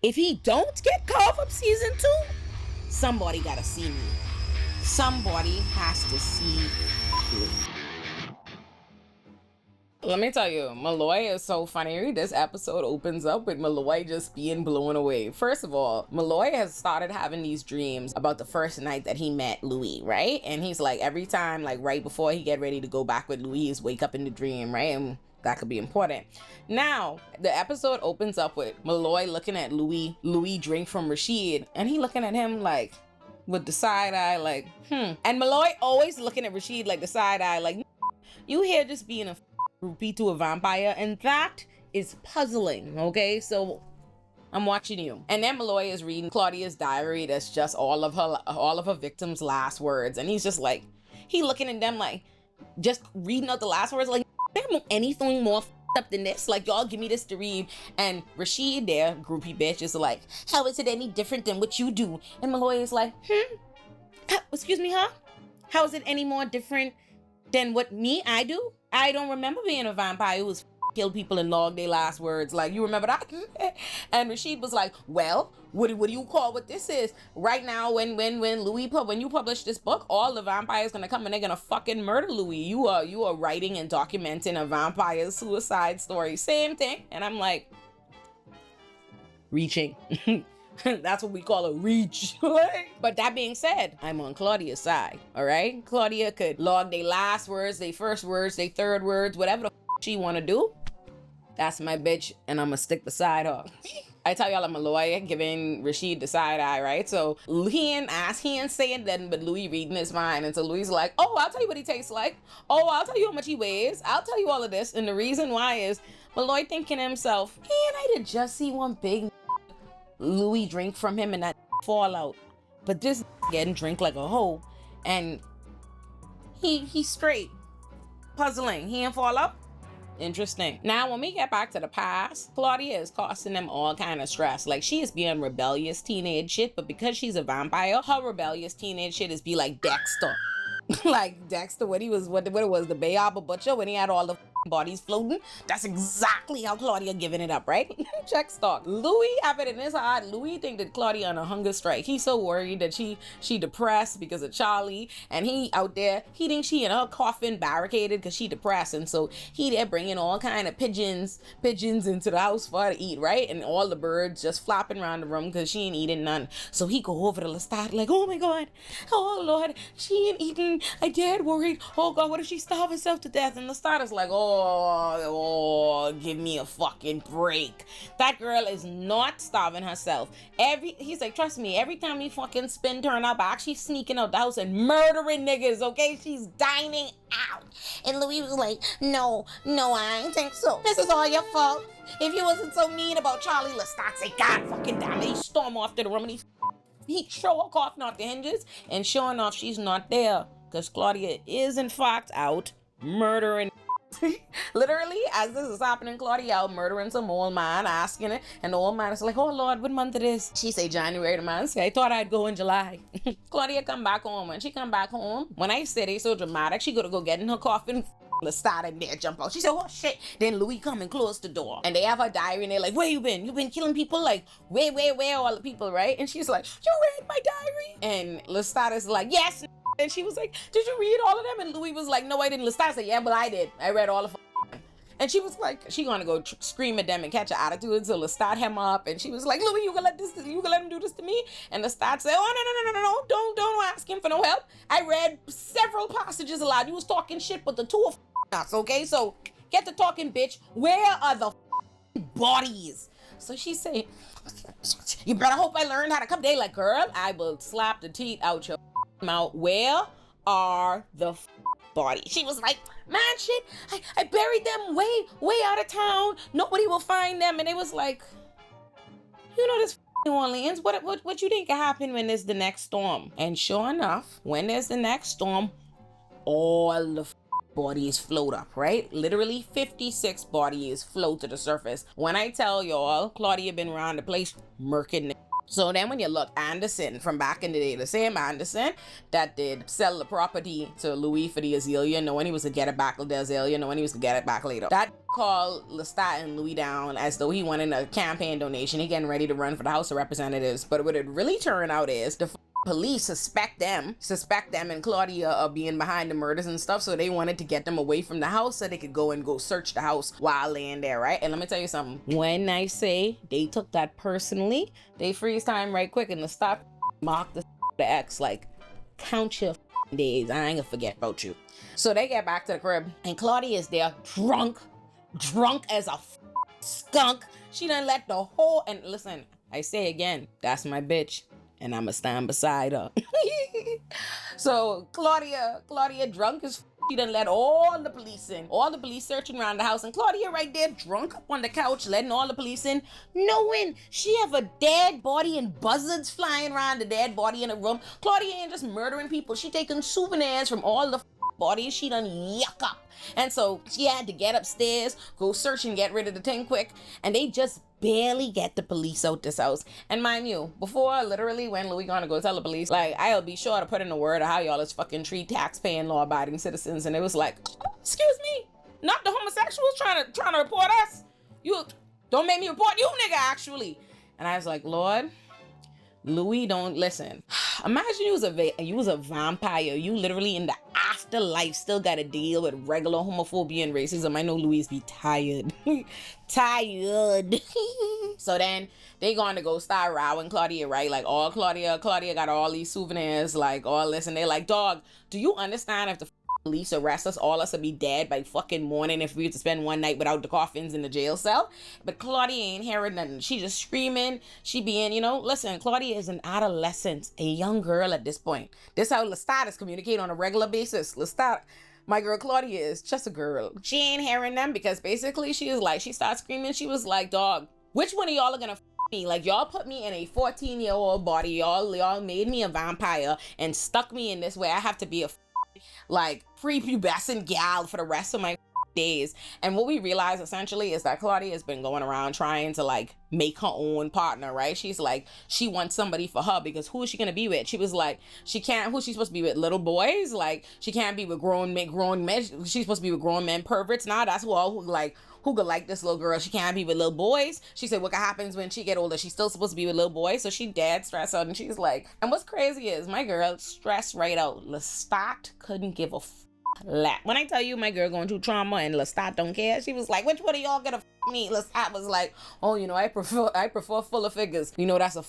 If he don't get called from season 2, somebody gotta see me. Somebody has to see me. Let me tell you, Malloy is so funny. This episode opens up with Malloy just being blown away. First of all, Malloy has started having these dreams about the first night that he met Louis, right? And he's like, every time, like right before he get ready to go back with Louis, he's wake up in the dream, right? And that could be important. Now, the episode opens up with Malloy looking at Louis drink from Rashid, and he looking at him like, with the side eye, like, And Malloy always looking at Rashid like the side eye, like, you here just being a groupie to a vampire, and that is puzzling, okay? So I'm watching you. And then Malloy is reading Claudia's diary that's just all of her victims' last words, and he's just like, he looking at them like, just reading out the last words, like, there ain't anything more up than this, like, y'all give me this to read. And Rashid, their groupie bitch, is like, how is it any different than what you do? And Malloy is like, excuse me, huh? How is it any more different than what I do? I don't remember being a vampire who was killed people and logged their last words. Like, you remember that? And Rashid was like, well, what do you call what this is? Right now, when you publish this book, all the vampires gonna come and they're gonna fucking murder Louis. You are writing and documenting a vampire suicide story. Same thing. And I'm like, reaching. That's what we call a reach. But that being said, I'm on Claudia's side, all right? Claudia could log their last words, their first words, their third words, whatever the she want to do. That's my bitch, and I'm gonna stick beside her. I tell y'all I'm a lawyer giving Rashid the side eye, right? So he ain't saying nothing, but Louis reading his mind. And so Louis like, oh, I'll tell you what he tastes like. Oh, I'll tell you how much he weighs. I'll tell you all of this. And the reason why is Malloy thinking to himself, and I did just see one big Louis drink from him and that fall out. But this getting drink like a hoe. And he's straight. Puzzling. He ain't fall out. Interesting. Now, when we get back to the past, Claudia is causing them all kind of stress. Like, she is being rebellious teenage shit, but because she's a vampire, her rebellious teenage shit is be like Dexter. Like Dexter, when he was, what it was, the Bay Harbor Butcher, when he had all the bodies floating. That's exactly how Claudia giving it up, right? Check stock. Louis have it in his heart. Louis think that Claudia on a hunger strike. He's so worried that she depressed because of Charlie, and he out there, he thinks she in her coffin barricaded because she depressed, and so he there bringing all kind of pigeons into the house for her to eat, right? And all the birds just flopping around the room because she ain't eating none. So he go over to Lestat like, oh my God, oh Lord, she ain't eating. I dead worried. Oh God, what if she starve herself to death? And Lestat is like, oh, give me a fucking break. That girl is not starving herself. He's like, trust me, every time we fucking turn our back, she's sneaking out the house and murdering niggas, okay? She's dining out. And Louis was like, no, I ain't think so. This is all your fault. If you wasn't so mean about Charlie, Lestat say, God fucking damn it. He storm off to the room and he show her coughing off the hinges, and sure enough, she's not there. Because Claudia is in fact out murdering. Literally, as this is happening, Claudia out murdering some old man, asking it, and the old man is like, oh Lord, what month it is? She say January. The man say, I thought I'd go in July. Claudia come back home. When she come back home, when I say they so dramatic, she go get in her coffin. Lestat in there jump out. She said, oh shit. Then Louis come and close the door, and they have her diary, and they're like, where you been? You been killing people? Like, where all the people, right? And she's like, you read my diary? And Lestat is like, yes. And she was like, did you read all of them? And Louis was like, no, I didn't. Lestat said, yeah, but I did. I read all of them. And she was like, she gonna go scream at them and catch an attitude. So Lestat him up, and she was like, Louis, you gonna let him do this to me? And Lestat said, oh, no, don't ask him for no help. I read several passages aloud. You was talking shit, but the two of us, okay? So get to talking, bitch. Where are the bodies? So she said, you better hope I learned how to come. They like, girl, I will slap the teeth out your mouth. Where are the bodies? She was like, man, shit, I buried them way out of town. Nobody will find them. And it was like, you know, this New Orleans, what you think can happen when there's the next storm? And sure enough, when there's the next storm, all the bodies float up, right? Literally 56 bodies float to the surface. When I tell y'all, Claudia been around the place murking. So then when you look, Anderson from back in the day, the same Anderson that did sell the property to Louis for the Azalea, knowing he was to get it back with the Azalea, knowing he was to get it back later. That called Lestat and Louis down as though he wanted a campaign donation. He getting ready to run for the House of Representatives. But what it really turned out is the police suspect them and Claudia of being behind the murders and stuff. So they wanted to get them away from the house so they could go search the house while laying there, right? And let me tell you something. When I say they took that personally, they freeze time right quick and Lestat mocked the ex like, count your days. I ain't gonna forget about you. So they get back to the crib and Claudia is there drunk as a skunk. She done let the whole, and listen, I say again, that's my bitch and I'ma stand beside her. So Claudia drunk as she done let all the police in, all the police searching around the house, and Claudia right there drunk up on the couch letting all the police in, knowing she have a dead body and buzzards flying around the dead body in the room. Claudia ain't just murdering people, she taking souvenirs from all the bodies she done yuck up. And so she had to get upstairs, go search and get rid of the thing quick, and they just barely get the police out this house. And mind you, before literally when Louis gonna go tell the police, like, I'll be sure to put in a word of how y'all is fucking treat tax-paying, law-abiding citizens. And it was like, excuse me, not the homosexuals trying to report us. You don't make me report you, nigga, actually. And I was like, Lord, Louis, don't listen. Imagine you was a vampire. You literally in the afterlife still gotta deal with regular homophobia and racism. I know Louis be tired. Tired. So then they going to go start rowing Claudia, right? Like all Claudia got all these souvenirs, like all this, and they're like, dog, do you understand if the police arrest us, all us will be dead by fucking morning if we had to spend one night without the coffins in the jail cell? But Claudia ain't hearing nothing. She just screaming. She being, listen, Claudia is an adolescent, a young girl at this point. This how Lestat is communicate on a regular basis. Lestat, my girl Claudia is just a girl. She ain't hearing them because basically she starts screaming. She was like, dog, which one of y'all are gonna me? Like, y'all put me in a 14-year-old body. Y'all made me a vampire and stuck me in this way. I have to be a like prepubescent gal for the rest of my days. And what we realize essentially is that Claudia has been going around trying to like make her own partner, right? She's like, she wants somebody for her because who is she gonna be with? She was like, who's she supposed to be with? Little boys? Like, she can't be with grown men. She's supposed to be with grown men perverts. Now that's who could like this little girl. She can't be with little boys. She said what happens when she get older? She's still supposed to be with little boys. So she dead stressed out, and she's like, and what's crazy is my girl stressed right out. Lestat couldn't give a lap. When I tell you my girl going through trauma and Lestat don't care, she was like, which one of y'all gonna me? Lestat was like, oh, I prefer fuller figures. That's a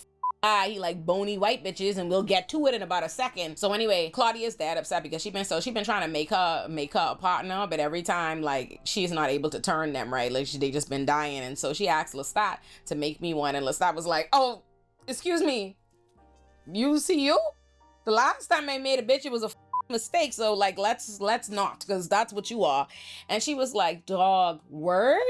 he like bony white bitches, and we'll get to it in about a second. So anyway, Claudia's dad upset because she been trying to make her a partner, but every time like she's not able to turn them, right? Like they just been dying. And so she asked Lestat to make me one, and Lestat was like, oh, excuse me, you the last time I made a bitch, it was a mistake, so like let's not, because that's what you are. And she was like, dog, word.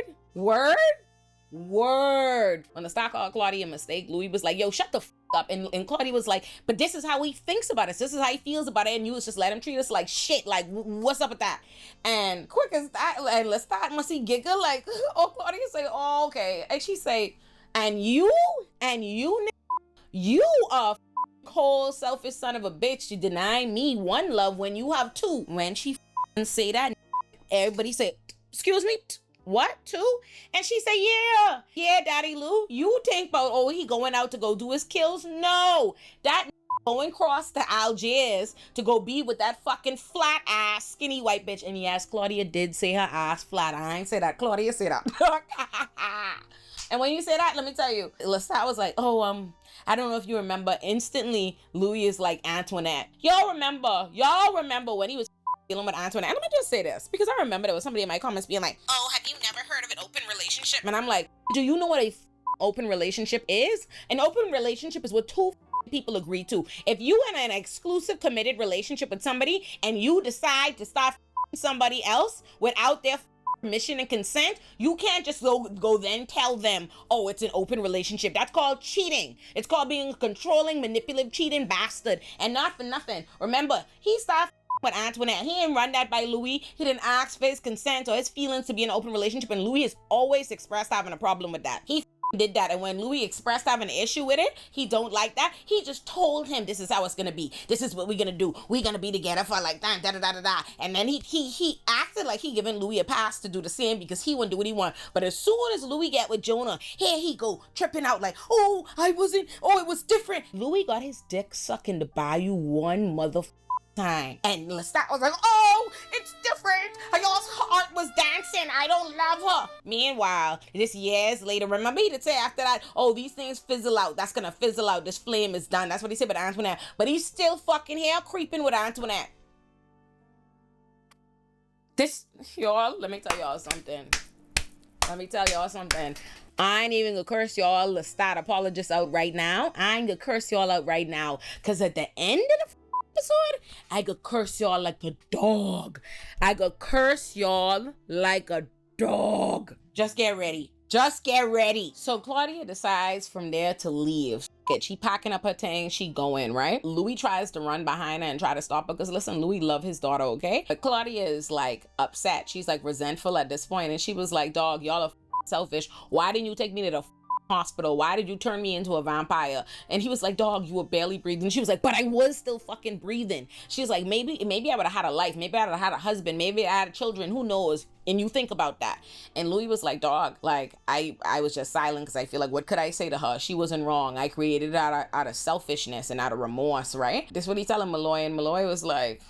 When the stock called Claudia a mistake, Louis was like, yo, shut the up. And Claudia was like, but this is how he thinks about us. This is how he feels about it. And you was just let him treat us like shit. Like, what's up with that? And quick as that, and Lestat must he giggle like, oh, Claudia say, oh, okay. And she say, and you are cold, selfish son of a bitch. You deny me one love when you have two. When she say that, everybody say, excuse me, what, two? And she say, yeah, Daddy Lou, you think about, he going out to go do his kills? No, that going across to Algiers to go be with that fucking flat ass skinny white bitch. And yes, Claudia did say her ass flat. I ain't say that. Claudia said that. And when you say that, let me tell you, Lestat was like, I don't know if you remember, instantly Louis is like Antoinette. Y'all remember when he was dealing with Antoinette? And let me just say this, because I remember there was somebody in my comments being like, oh, have you never heard of an open relationship? And I'm like, do you know what a open relationship is? An open relationship is what two people agree to. If you in an exclusive committed relationship with somebody and you decide to start somebody else without their permission and consent, you can't just go then tell them, oh, it's an open relationship. That's called cheating. It's called being a controlling, manipulative, cheating bastard. And not for nothing, remember, he started with Antoinette. He didn't run that by Louis. He didn't ask for his consent or his feelings to be in an open relationship, and Louis has always expressed having a problem with that. He did that. And when Louis expressed having an issue with it, he don't like that. He just told him this is how it's gonna be. This is what we're gonna do. We're gonna be together for like da da da da da. And then he acted like he giving Louis a pass to do the same because he wouldn't do what he want. But as soon as Louis get with Jonah, here he go tripping out like, oh, I wasn't. Oh, it was different. Louis got his dick sucked in the bayou one time. And Lestat was like, oh, it's different. Y'all's heart was dancing. I don't love her. Meanwhile, this years later, remember he did say after that, oh, these things fizzle out. That's gonna fizzle out. This flame is done. That's what he said with Antoinette. But he's still fucking here creeping with Antoinette. Y'all, let me tell y'all something. I ain't even gonna curse y'all Lestat apologists out right now. I ain't gonna curse y'all out right now. Cause at the end of the episode, I could curse y'all like a dog. Just get ready. So Claudia decides from there to leave. She packing up her things, she going, right? Louis tries to run behind her and try to stop her because listen, Louis love his daughter, okay? But Claudia is like upset. She's like resentful at this point, and she was like, dog, y'all are selfish. Why didn't you take me to the hospital? Why did you turn me into a vampire? And he was like, dog, you were barely breathing. She was like, but I was still fucking breathing. She's like, maybe I would have had a life. Maybe I would have had a husband. Maybe I had children. Who knows? And you think about that. And Louis was like, dog, like I was just silent because I feel like, what could I say to her? She wasn't wrong. I created it out of selfishness and out of remorse, right? This is what he telling Malloy, and Malloy was like,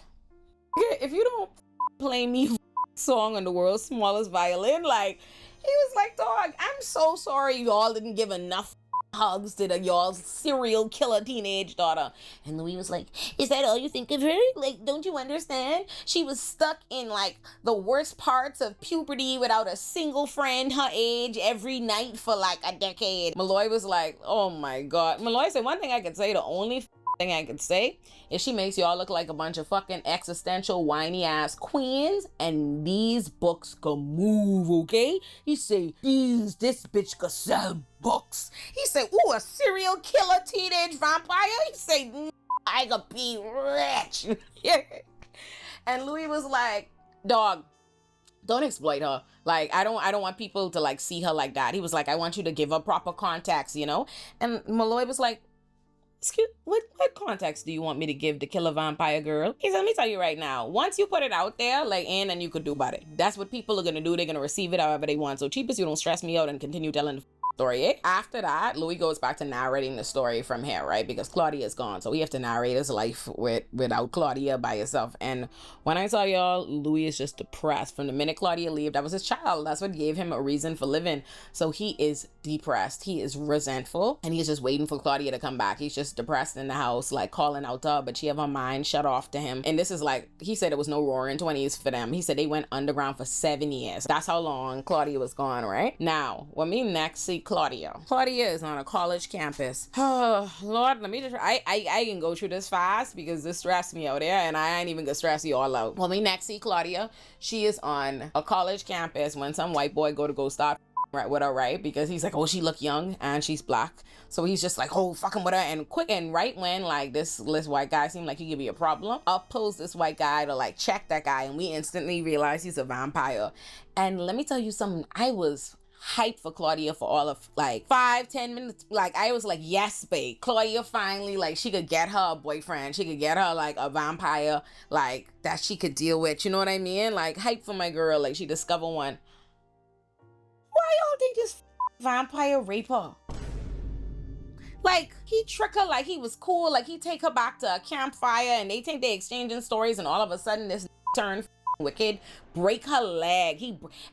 yeah, if you don't play me song on the world's smallest violin, like, he was like, dog, I'm so sorry y'all didn't give enough hugs to y'all's serial killer teenage daughter. And Louis was like, is that all you think of her? Like, don't you understand? She was stuck in like the worst parts of puberty without a single friend her age every night for like a decade. Malloy was like, oh my God. Malloy said, one thing I could say, the only thing I could say is she makes y'all look like a bunch of fucking existential whiny ass queens, and these books can move, okay? He say, this bitch could sell books. He said, ooh, a serial killer teenage vampire? He say, I could be rich. And Louis was like, dog, don't exploit her. Like, I don't want people to like see her like that. He was like, I want you to give her proper context, you know? And Malloy was like, excuse, what context do you want me to give to kill a vampire girl? He said, let me tell you right now, once you put it out there, like, ain't nothing you could do about it. That's what people are gonna do. They're gonna receive it however they want. So cheapest you don't stress me out and continue telling the story, eh? After that, Louis goes back to narrating the story from here, right? Because Claudia is gone. So we have to narrate his life without Claudia by herself. And when I tell y'all, Louis is just depressed. From the minute Claudia left, that was his child. That's what gave him a reason for living. So he is depressed. He is resentful. And he's just waiting for Claudia to come back. He's just depressed in the house, like calling out to her, but she have her mind shut off to him. And this is like, he said it was no roaring 20s for them. He said they went underground for 7 years. That's how long Claudia was gone, right? Now, when we next see Claudia is on a college campus. Oh, Lord, let me just, I can go through this fast because this stressed me out there, and I ain't even gonna stress you all out. When we next see Claudia, she is on a college campus when some white boy go start right with her, right? Because he's like, oh, she look young and she's black. So he's just like, oh, fucking with her. And quick, and right when like this white guy seemed like he could be a problem, up pulls this white guy to like check that guy, and we instantly realize he's a vampire. And let me tell you something, I was hyped for Claudia for all of like 5-10 minutes. Like, I was like, yes, babe, Claudia finally, like, she could get her a boyfriend, she could get her like a vampire like that she could deal with, you know what I mean? Like, hype for my girl, like she discovered one. Why y'all think this vampire rape her? Like, he trick her like he was cool, like he take her back to a campfire and they think they exchanging stories, and all of a sudden this turn wicked, break her leg.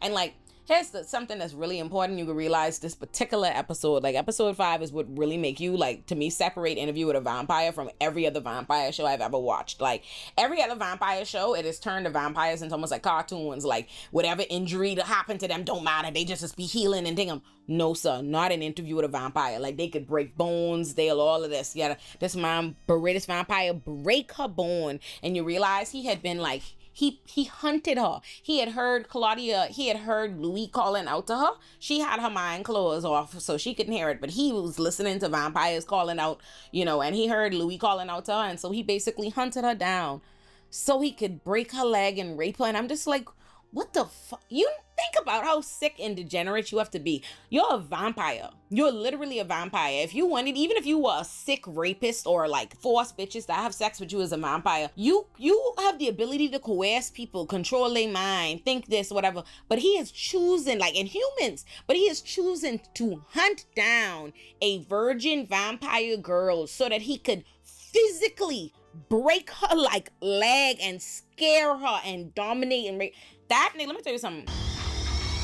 And like, here's something that's really important. You can realize this particular episode, like episode 5, is what really make you, like, to me, separate Interview with a Vampire from every other vampire show I've ever watched. Like, every other vampire show, it has turned the vampires into almost like cartoons. Like, whatever injury that happened to them don't matter. They just be healing and thinking, no, sir, not an Interview with a Vampire. Like, they could break bones, they'll all of this. Yeah, this this vampire break her bone, and you realize he had been like, he hunted her. He had heard Louis calling out to her. She had her mind closed off so she couldn't hear it, but he was listening to vampires calling out, you know, and he heard Louis calling out to her, and so he basically hunted her down so he could break her leg and rape her. And I'm just like, what the fuck? think about how sick and degenerate you have to be. You're a vampire. You're literally a vampire. If you wanted, even if you were a sick rapist or like force bitches that have sex with you as a vampire, you have the ability to coerce people, control their mind, think this, whatever. But he is choosing, like in humans, but he is choosing to hunt down a virgin vampire girl so that he could physically break her like leg and scare her and dominate and rape. That nigga, let me tell you something.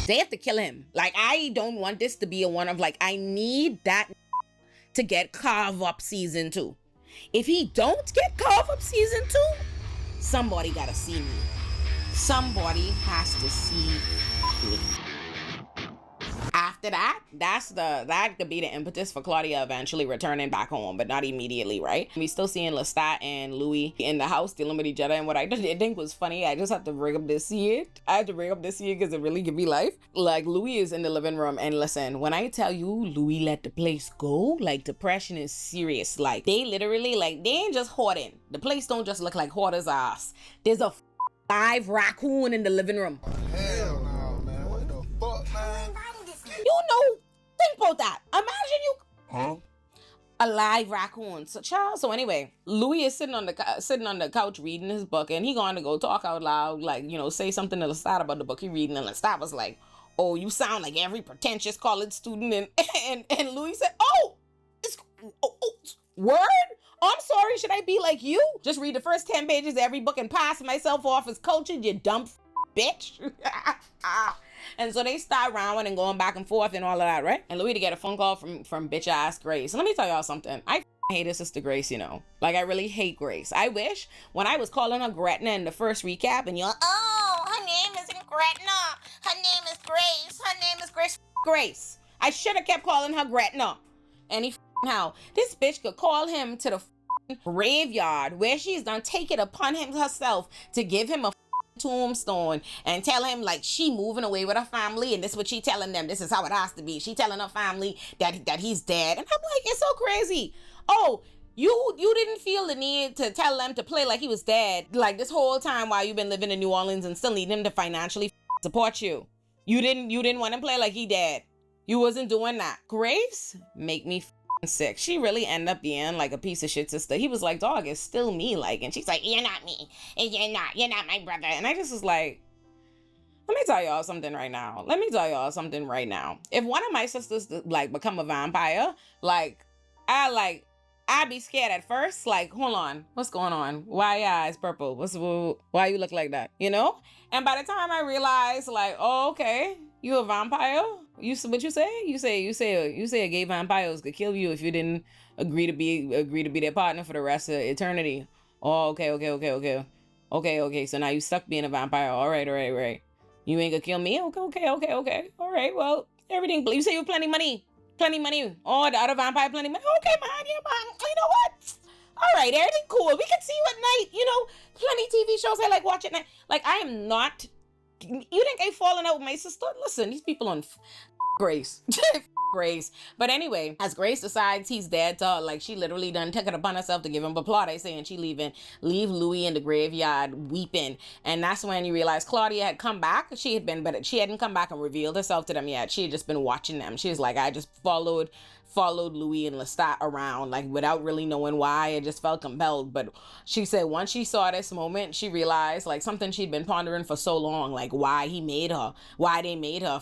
They have to kill him. Like, I don't want this to be a one of like, I need that to get Carve Up season 2. If he don't get Carve Up season 2, somebody gotta see me. Somebody has to see me. After that, that could be the impetus for Claudia eventually returning back home, but not immediately, right? We still seeing Lestat and Louis in the house dealing with each other, and what I didn't think was funny, I just have to bring up this scene. I have to bring up this scene because it really give me life. Like, Louis is in the living room, and listen, when I tell you Louis let the place go, like, depression is serious. Like, they literally, like, they ain't just hoarding. The place don't just look like hoarders' ass. There's a live raccoon in the living room. Hell no, man. What the fuck, man? You know, think about that. Imagine you... Huh? A live raccoon. So anyway, Louis is sitting on the couch reading his book, and he going to go talk out loud, like, you know, say something to Lestat about the book he reading, and Lestat was like, oh, you sound like every pretentious college student, and Louis said, word? I'm sorry, should I be like you? Just read the first 10 pages of every book and pass myself off as cultured, you dumb bitch. And so they start rounding and going back and forth and all of that, right? And Louis to get a phone call from bitch ass Grace. And let me tell y'all something. I hate his sister Grace, you know. Like, I really hate Grace. I wish when I was calling her Gretna in the first recap and you're, oh, her name isn't Gretna. Her name is Grace. Her name is Grace. Grace. I should have kept calling her Gretna. Anyhow, this bitch could call him to the graveyard where she's done take it upon herself to give him a tombstone and tell him like she moving away with her family, and this is what she telling them, this is how it has to be. She telling her family that he's dead, and I'm like, it's so crazy. Oh, you didn't feel the need to tell them to play like he was dead like this whole time while you've been living in New Orleans and still need him to financially support you. You didn't want him to play like he dead. You wasn't doing that. Grace make me sick. She really ended up being like a piece of shit sister. He was like, dog, it's still me, like, and she's like, you're not me, and you're not my brother. And I just was like, let me tell y'all something right now. If one of my sisters like become a vampire, I'd be scared at first. Like, hold on, what's going on? Why your eyes purple? Why you look like that? You know? And by the time I realized, like, oh, okay, you a vampire? What you say? You say a gay vampires could kill you if you didn't agree to be their partner for the rest of eternity. Oh, okay. So now you stuck being a vampire. All right. You ain't gonna kill me? Okay. All right. Well, everything. You say you have plenty money. Oh, the other vampire plenty money. Okay, man. Yeah, man. You know what? All right, everything cool. We can see you at night. You know, plenty TV shows I like watching. Like, I am not. You think I falling out with my sister? Listen, these people on Grace. Grace. But anyway, as Grace decides he's dead to her, like, she literally done took it upon herself to give him applause. They saying she leave Louis in the graveyard weeping. And that's when you realize Claudia had come back. She hadn't come back and revealed herself to them yet. She had just been watching them. She was like, I just followed Louis and Lestat around, like, without really knowing why. I just felt compelled. But she said once she saw this moment, she realized, like, something she'd been pondering for so long, like why they made her,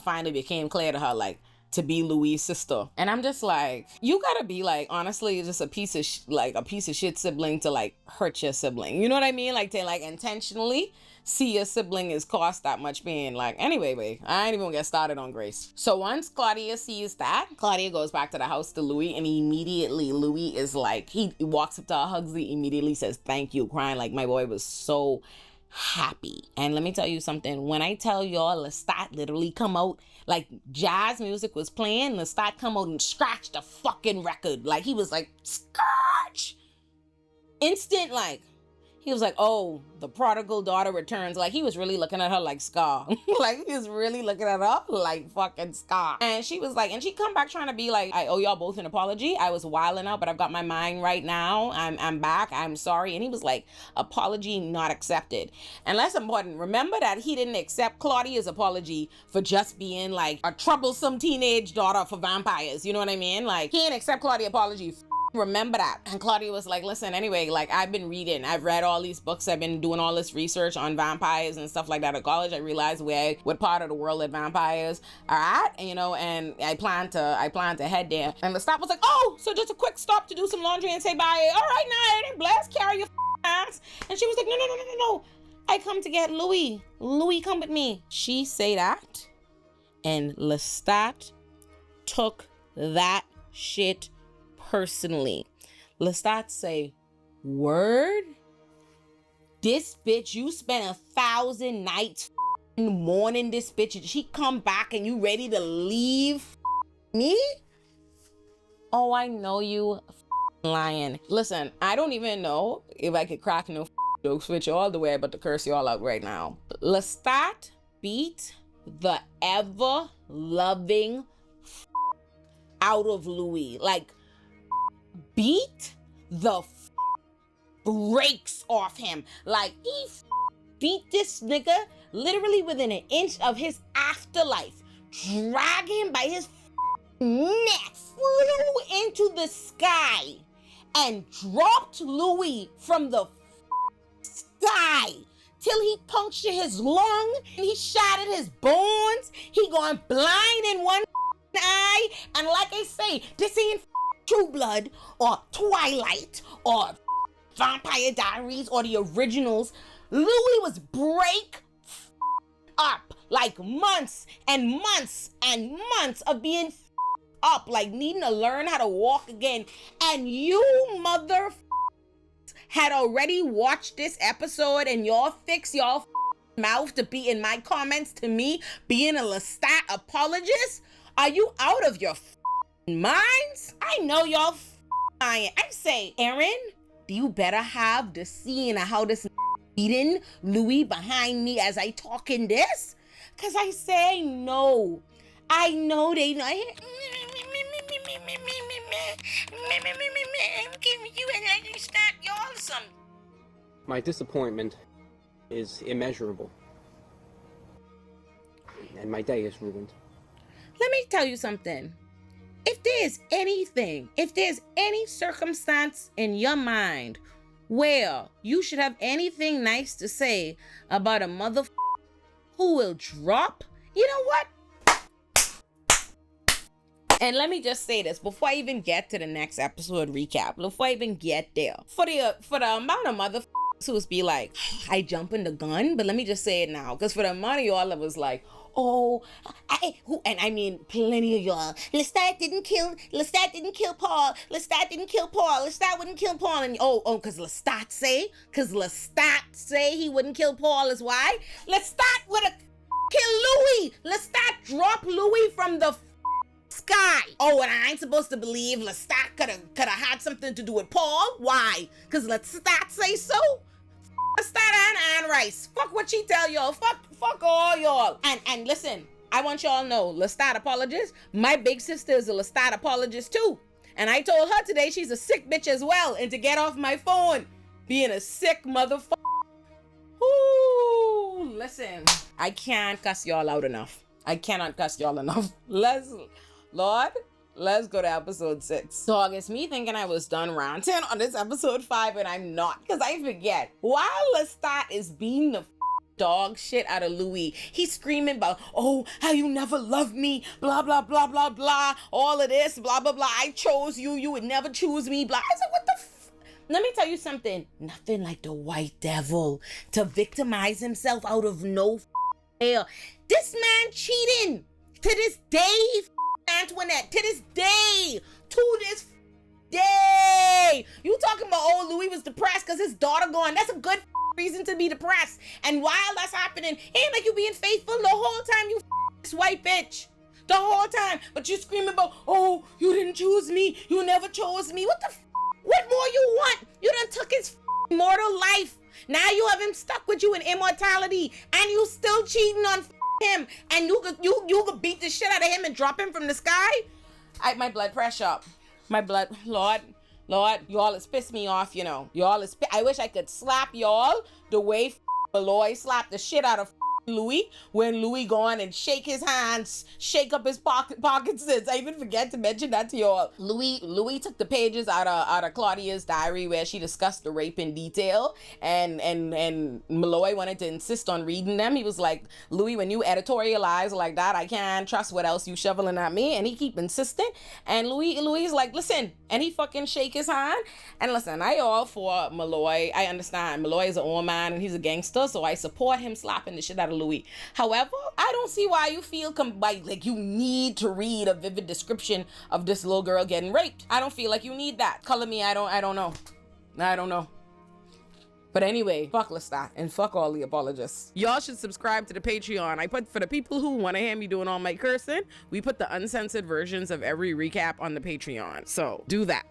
finally became clear to her, like, to be Louis' sister. And I'm just like, you gotta be like, honestly, just a piece of shit sibling to like hurt your sibling. You know what I mean? Like, to like intentionally see your sibling is cost that much pain. Like, anyway, I ain't even gonna get started on Grace. So once Claudia sees that, Claudia goes back to the house to Louis, and immediately Louis is like, he walks up to her, hugs her, immediately says thank you, crying like my boy was so happy. And let me tell you something, when I tell y'all Lestat literally come out, like jazz music was playing, Lestat come out and scratch the fucking record. Like, he was like, scratch! Instant, like, He was like, oh, the prodigal daughter returns. Like, he was really looking at her like Scar. Like, he was really looking at her like fucking Scar. And she was like, and she come back trying to be like, I owe y'all both an apology. I was wilding out, but I've got my mind right now. I'm back. I'm sorry. And he was like, apology not accepted. And that's important. Remember that he didn't accept Claudia's apology for just being like a troublesome teenage daughter for vampires. You know what I mean? Like, he didn't accept Claudia's apology. Remember that. And Claudia was like, listen, anyway, like, I've been reading, I've read all these books, I've been doing all this research on vampires and stuff like that at college. I realized what part of the world that vampires are at, you know, and I plan to head there. And Lestat was like, oh, so just a quick stop to do some laundry and say bye. All right, night, and bless, carry your ass. And she was like, no. I come to get Louis. Louis, come with me. She say that, and Lestat took that shit personally. Lestat say, word? This bitch, you spent 1,000 nights mourning this bitch, and she come back and you ready to leave me? Oh, I know you lying. Listen, I don't even know if I could crack no jokes with you all the way, but to curse you all out right now. Lestat beat the ever-loving out of Louis. Like, beat the brakes off him. Like, he beat this nigga literally within an inch of his afterlife. Drag him by his neck, flew into the sky, and dropped Louis from the sky till he punctured his lung, and he shattered his bones. He gone blind in one eye. And like I say, this ain't True Blood or Twilight or Vampire Diaries or the originals. Louis was break up, like months and months and months of being up, like needing to learn how to walk again. And you mother had already watched this episode, and y'all fix y'all mouth to be in my comments to me being a Lestat apologist. Are you out of your minds? I know y'all lying. I say, Aaron, you better have the scene of how this beating Louis behind me as I talking this, cause I say no. I know they know. I'm giving you and I stop y'all some. My disappointment is immeasurable, and my day is ruined. Let me tell you something. If there's any circumstance in your mind where you should have anything nice to say about a mother who will drop, you know what? And let me just say this before I even get to the next episode recap, before I even get there. For the amount of mother who's be like, I jump in the gun, but let me just say it now, because for the amount of y'all that was like, oh, I mean, plenty of y'all. Lestat didn't kill Paul. Lestat didn't kill Paul. Lestat wouldn't kill Paul. And because Lestat say he wouldn't kill Paul is why. Lestat would have killed Louis. Lestat dropped Louis from the sky. Oh, and I ain't supposed to believe Lestat could have had something to do with Paul. Why? Because Lestat say so. Lestat and Rice. Fuck what she tell y'all. Fuck all y'all. And listen, I want y'all to know, Lestat apologist, my big sister is a Lestat apologist too. And I told her today she's a sick bitch as well, and to get off my phone, being a sick motherfucker. Ooh, listen, I can't cuss y'all out enough. I cannot cuss y'all enough. Let's go to episode 6. So it's me thinking I was done ranting on this episode 5, and I'm not, because I forget. While Lestat is beating the dog shit out of Louis, he's screaming about, oh, how you never loved me, blah, blah, blah, blah, blah, all of this, blah, blah, blah, I chose you, you would never choose me, blah. I said, what the Let me tell you something. Nothing like the white devil to victimize himself out of no hell. This man cheating to this day, Antoinette, to this day, you talking about, oh, Louis was depressed because his daughter gone. That's a good reason to be depressed. And while that's happening, ain't like you being faithful the whole time, you this white bitch. The whole time. But you screaming about, oh, you didn't choose me. You never chose me. What more you want? You done took his mortal life. Now you have him stuck with you in immortality, and you still cheating on him, and you could beat the shit out of him and drop him from the sky. My blood pressure up. My blood, Lord, y'all has pissed me off, you know. I wish I could slap y'all the way Olay slapped the shit out of Louis when Louis go on and shake his hands, shake up his pockets. I even forget to mention that to y'all. Louis took the pages out of Claudia's diary where she discussed the rape in detail, and Malloy wanted to insist on reading them. He was like, Louis, when you editorialize like that, I can't trust what else you shoveling at me. And he keep insisting, and Louis is like, listen, and he fucking shake his hand. And listen, I all for Malloy. I understand Malloy is an old man and he's a gangster, so I support him slapping the shit out of Louis. However, I don't see why you feel like you need to read a vivid description of this little girl getting raped. I don't feel like you need that. Color me, I don't know. But anyway, fuck Lestat and fuck all the apologists. Y'all should subscribe to the Patreon. I put, for the people who want to hear me doing all my cursing, we put the uncensored versions of every recap on the Patreon. So do that.